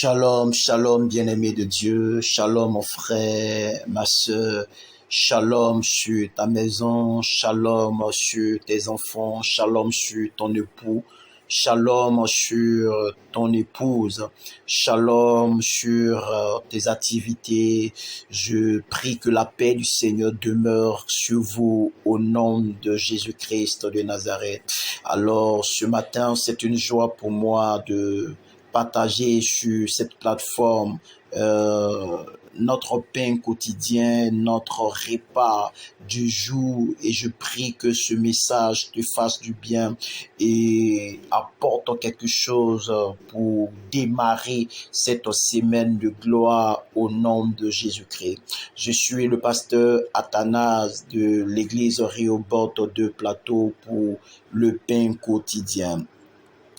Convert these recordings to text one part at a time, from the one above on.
Shalom, shalom, bien-aimé de Dieu. Shalom, mon frère, ma sœur. Shalom sur ta maison. Shalom sur tes enfants. Shalom sur ton époux. Shalom sur ton épouse. Shalom sur tes activités. Je prie que la paix du Seigneur demeure sur vous au nom de Jésus-Christ de Nazareth. Alors, ce matin, c'est une joie pour moi de partager sur cette plateforme notre pain quotidien, notre repas du jour, et je prie que ce message te fasse du bien et apporte quelque chose pour démarrer cette semaine de gloire au nom de Jésus-Christ. Je suis le pasteur Athanase de l'église Rehoboth de Plateau pour le pain quotidien.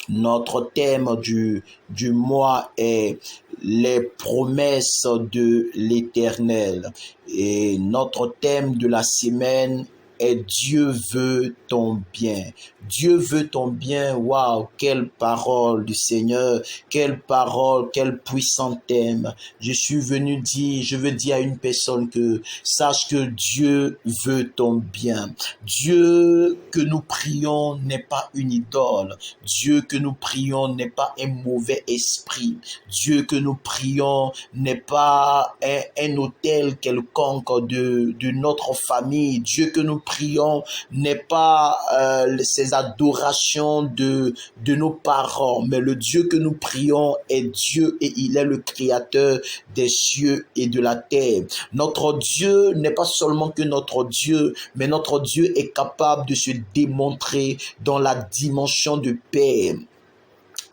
Notre thème du mois est les promesses de l'Éternel. Et notre thème de la semaine est Dieu veut ton bien. Dieu veut ton bien. Waouh, quelle parole du Seigneur, quelle parole, quel puissant thème. Je veux dire à une personne que sache que Dieu veut ton bien. Dieu que nous prions n'est pas une idole. Dieu que nous prions n'est pas un mauvais esprit. Dieu que nous prions n'est pas un autel quelconque de notre famille. Dieu que nous prions n'est pas ces adorations de nos parents, mais le Dieu que nous prions est Dieu et il est le créateur des cieux et de la terre. Notre Dieu n'est pas seulement que notre Dieu, mais notre Dieu est capable de se démontrer dans la dimension de paix.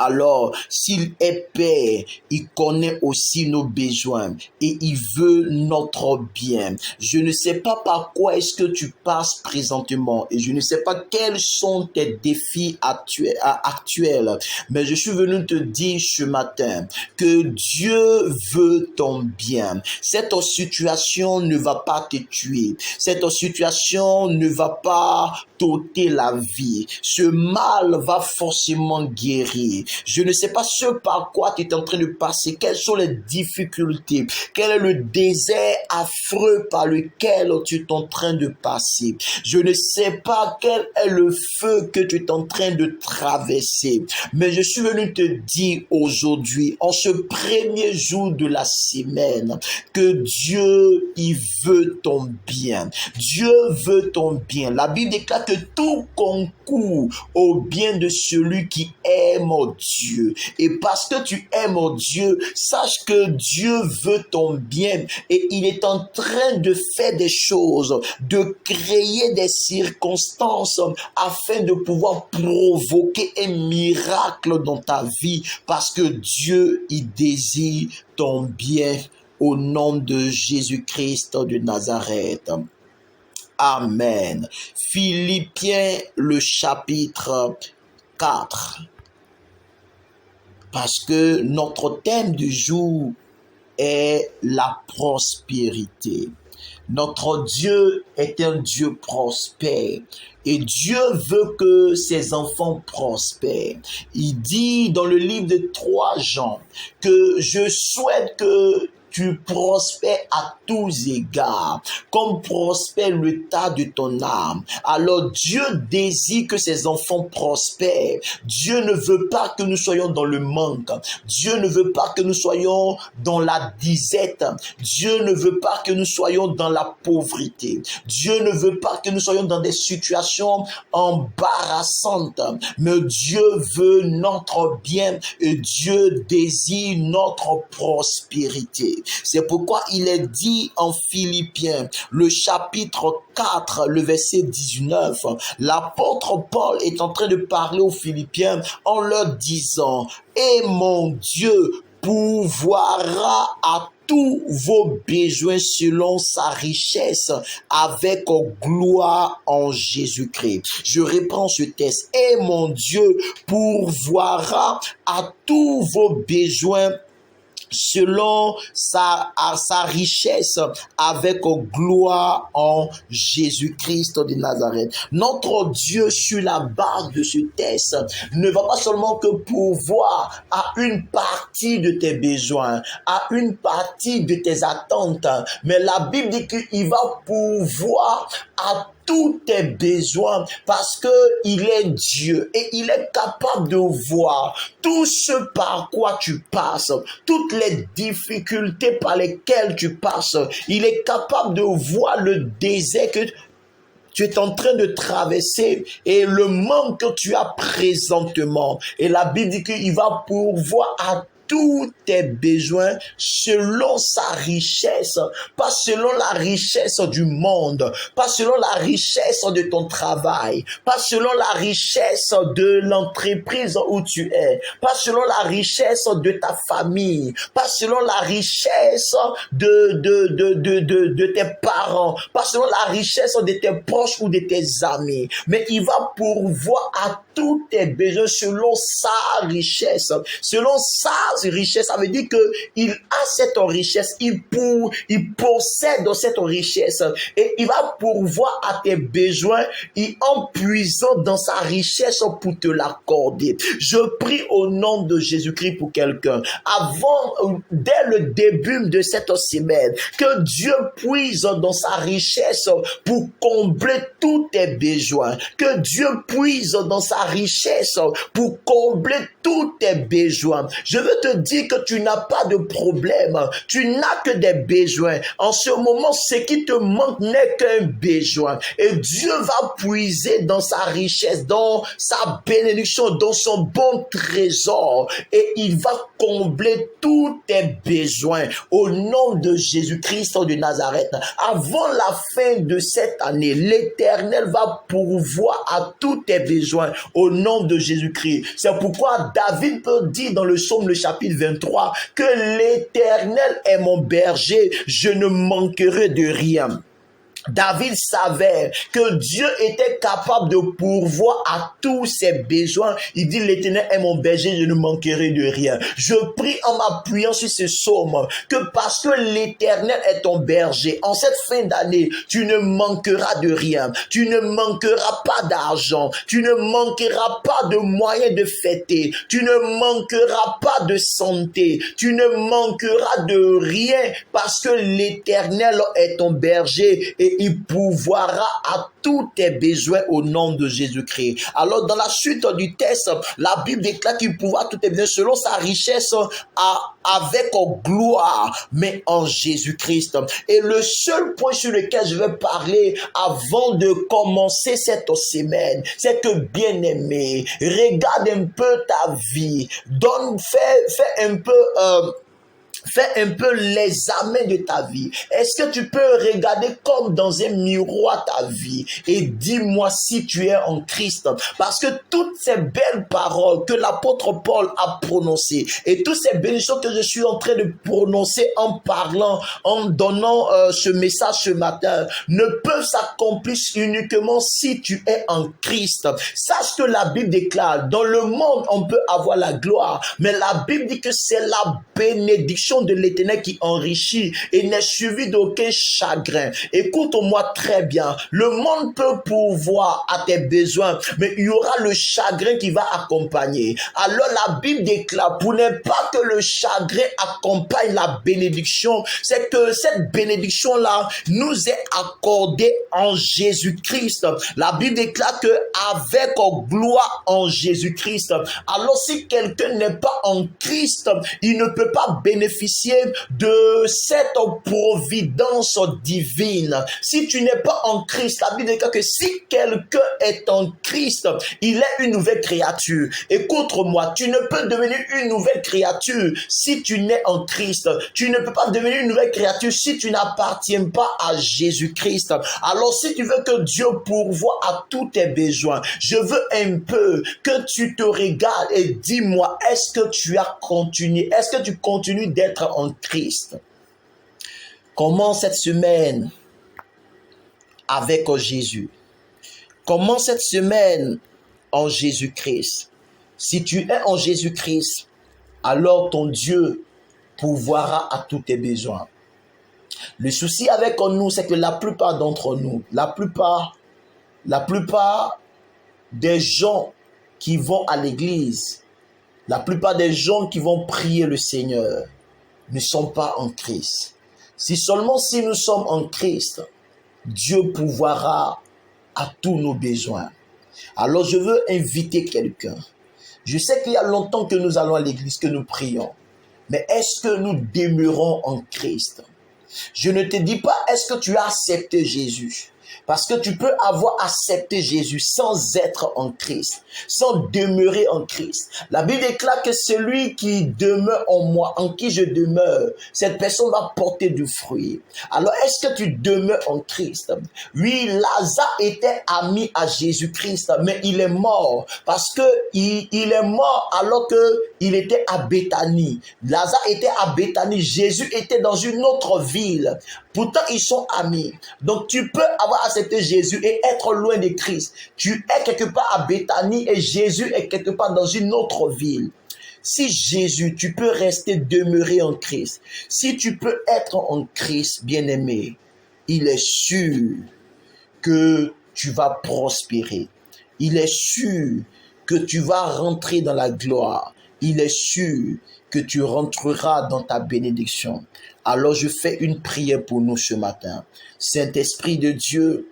Alors, s'il est Père, il connaît aussi nos besoins et il veut notre bien. Je ne sais pas par quoi est-ce que tu passes présentement et je ne sais pas quels sont tes défis actuels, mais je suis venu te dire ce matin que Dieu veut ton bien. Cette situation ne va pas te tuer. Cette situation ne va pas t'ôter la vie. Ce mal va forcément guérir. Je ne sais pas ce par quoi tu es en train de passer, quelles sont les difficultés, quel est le désert affreux par lequel tu es en train de passer. Je ne sais pas quel est le feu que tu es en train de traverser, mais je suis venu te dire aujourd'hui, en ce premier jour de la semaine, que Dieu, il veut ton bien. Dieu veut ton bien. La Bible déclare que tout concourt au bien de celui qui aime Dieu. Et parce que tu aimes Dieu, sache que Dieu veut ton bien et il est en train de faire des choses, de créer des circonstances afin de pouvoir provoquer un miracle dans ta vie parce que Dieu, il désire ton bien au nom de Jésus-Christ de Nazareth. Amen. Philippiens, le chapitre 4. Parce que notre thème du jour est la prospérité. Notre Dieu est un Dieu prospère et Dieu veut que ses enfants prospèrent. Il dit dans le livre de 3 Jean que je souhaite que tu prospères à tous égards, comme prospère l'état de ton âme. Alors Dieu désire que ses enfants prospèrent. Dieu ne veut pas que nous soyons dans le manque. Dieu ne veut pas que nous soyons dans la disette. Dieu ne veut pas que nous soyons dans la pauvreté. Dieu ne veut pas que nous soyons dans des situations embarrassantes. Mais Dieu veut notre bien et Dieu désire notre prospérité. C'est pourquoi il est dit en Philippiens, le chapitre 4, le verset 19, l'apôtre Paul est en train de parler aux Philippiens en leur disant « Et mon Dieu pourvoira à tous vos besoins selon sa richesse avec gloire en Jésus-Christ. » Je reprends ce texte. « Et mon Dieu pourvoira à tous vos besoins selon sa richesse avec gloire en Jésus-Christ de Nazareth. Notre Dieu, sur la base de ce texte, ne va pas seulement que pourvoir à une partie de tes besoins, à une partie de tes attentes, mais la Bible dit qu'il va pourvoir à tous tes besoins parce que il est Dieu et il est capable de voir tout ce par quoi tu passes, toutes les difficultés par lesquelles tu passes. Il est capable de voir le désert que tu es en train de traverser et le manque que tu as présentement. Et la Bible dit qu'il va pourvoir à tous tes besoins selon sa richesse, pas selon la richesse du monde, pas selon la richesse de ton travail, pas selon la richesse de l'entreprise où tu es, pas selon la richesse de ta famille, pas selon la richesse de tes parents, pas selon la richesse de tes proches ou de tes amis, mais il va pourvoir à tous tes besoins selon sa richesse, selon sa richesse. Ça veut dire que il a cette richesse, il possède cette richesse et il va pourvoir à tes besoins en puisant dans sa richesse pour te l'accorder. Je prie au nom de Jésus-Christ pour quelqu'un, dès le début de cette semaine, que Dieu puise dans sa richesse pour combler tous tes besoins, que Dieu puise dans sa richesse pour combler tous tes besoins. Je veux te dire que tu n'as pas de problème, tu n'as que des besoins. En ce moment, ce qui te manque n'est qu'un besoin. Et Dieu va puiser dans sa richesse, dans sa bénédiction, dans son bon trésor. Et il va combler tous tes besoins au nom de Jésus-Christ de Nazareth. Avant la fin de cette année, l'Éternel va pourvoir à tous tes besoins au nom de Jésus-Christ. C'est pourquoi David peut dire dans le psaume, le chapitre 23, que l'Éternel est mon berger, je ne manquerai de rien. David savait que Dieu était capable de pourvoir à tous ses besoins. Il dit, l'Éternel est mon berger, je ne manquerai de rien. Je prie en m'appuyant sur ce psaume que parce que l'Éternel est ton berger, en cette fin d'année, tu ne manqueras de rien. Tu ne manqueras pas d'argent. Tu ne manqueras pas de moyens de fêter. Tu ne manqueras pas de santé. Tu ne manqueras de rien parce que l'Éternel est ton berger et il pourvoira à tous tes besoins au nom de Jésus-Christ. Alors, dans la suite du texte, la Bible déclare qu'il pourvoira tous tes besoins selon sa richesse avec gloire, mais en Jésus-Christ. Et le seul point sur lequel je vais parler avant de commencer cette semaine, c'est que, bien-aimé, regarde un peu ta vie, fais un peu... Fais un peu l'examen de ta vie. Est-ce que tu peux regarder comme dans un miroir ta vie et dis-moi si tu es en Christ? Parce que toutes ces belles paroles que l'apôtre Paul a prononcées et toutes ces bénédictions que je suis en train de prononcer en parlant, en donnant ce message ce matin, ne peuvent s'accomplir uniquement si tu es en Christ. Sache que la Bible déclare, dans le monde on peut avoir la gloire, mais la Bible dit que c'est la bénédiction de l'Éternel qui enrichit et n'est suivi d'aucun chagrin. Écoute-moi très bien. Le monde peut pourvoir à tes besoins, mais il y aura le chagrin qui va accompagner. Alors la Bible déclare, pour ne pas que le chagrin accompagne la bénédiction, c'est que cette bénédiction-là nous est accordée en Jésus-Christ. La Bible déclare que avec gloire en Jésus-Christ. Alors si quelqu'un n'est pas en Christ, il ne peut pas bénéficier de cette providence divine. Si tu n'es pas en Christ, la Bible dit que si quelqu'un est en Christ, il est une nouvelle créature. Écoute-moi, tu ne peux devenir une nouvelle créature si tu n'es en Christ. Tu ne peux pas devenir une nouvelle créature si tu n'appartiens pas à Jésus-Christ. Alors si tu veux que Dieu pourvoie à tous tes besoins, je veux un peu que tu te regardes et dis-moi, est-ce que tu as continué? Est-ce que tu continues d'être en Christ? Commence cette semaine avec Jésus. Commence cette semaine en Jésus-Christ. Si tu es en Jésus-Christ, alors ton Dieu pourvoira à tous tes besoins. Le souci avec nous, c'est que la plupart d'entre nous, la plupart des gens qui vont à l'église, la plupart des gens qui vont prier le Seigneur ne sont pas en Christ. Si seulement si nous sommes en Christ, Dieu pourvoira à tous nos besoins. Alors je veux inviter quelqu'un. Je sais qu'il y a longtemps que nous allons à l'église, que nous prions. Mais est-ce que nous demeurons en Christ? Je ne te dis pas est-ce que tu as accepté Jésus. Parce que tu peux avoir accepté Jésus sans être en Christ, sans demeurer en Christ. La Bible déclare que celui qui demeure en moi, en qui je demeure, cette personne va porter du fruit. Alors, est-ce que tu demeures en Christ? Oui, Lazare était ami à Jésus-Christ, mais il est mort parce que il est mort alors qu'il était à Béthanie. Lazare était à Béthanie, Jésus était dans une autre ville. Pourtant, ils sont amis. Donc, tu peux avoir accepté Jésus et être loin de Christ. Tu es quelque part à Béthanie et Jésus est quelque part dans une autre ville. Si Jésus, tu peux rester demeuré en Christ. Si tu peux être en Christ, bien-aimé, il est sûr que tu vas prospérer. Il est sûr que tu vas rentrer dans la gloire. Il est sûr que tu rentreras dans ta bénédiction. Alors je fais une prière pour nous ce matin. Saint-Esprit de Dieu,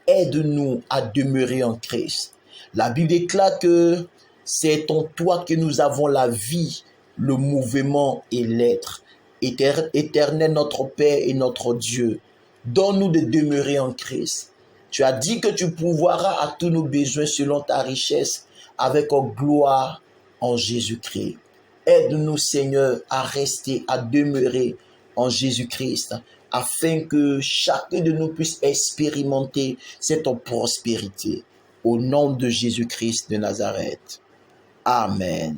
aide-nous à demeurer en Christ. La Bible déclare que c'est en toi que nous avons la vie, le mouvement et l'être. Éternel notre Père et notre Dieu, donne-nous de demeurer en Christ. Tu as dit que tu pourvoiras à tous nos besoins selon ta richesse avec gloire en Jésus-Christ. Aide-nous, Seigneur, à rester, à demeurer en Jésus-Christ, afin que chacun de nous puisse expérimenter cette prospérité. Au nom de Jésus-Christ de Nazareth. Amen.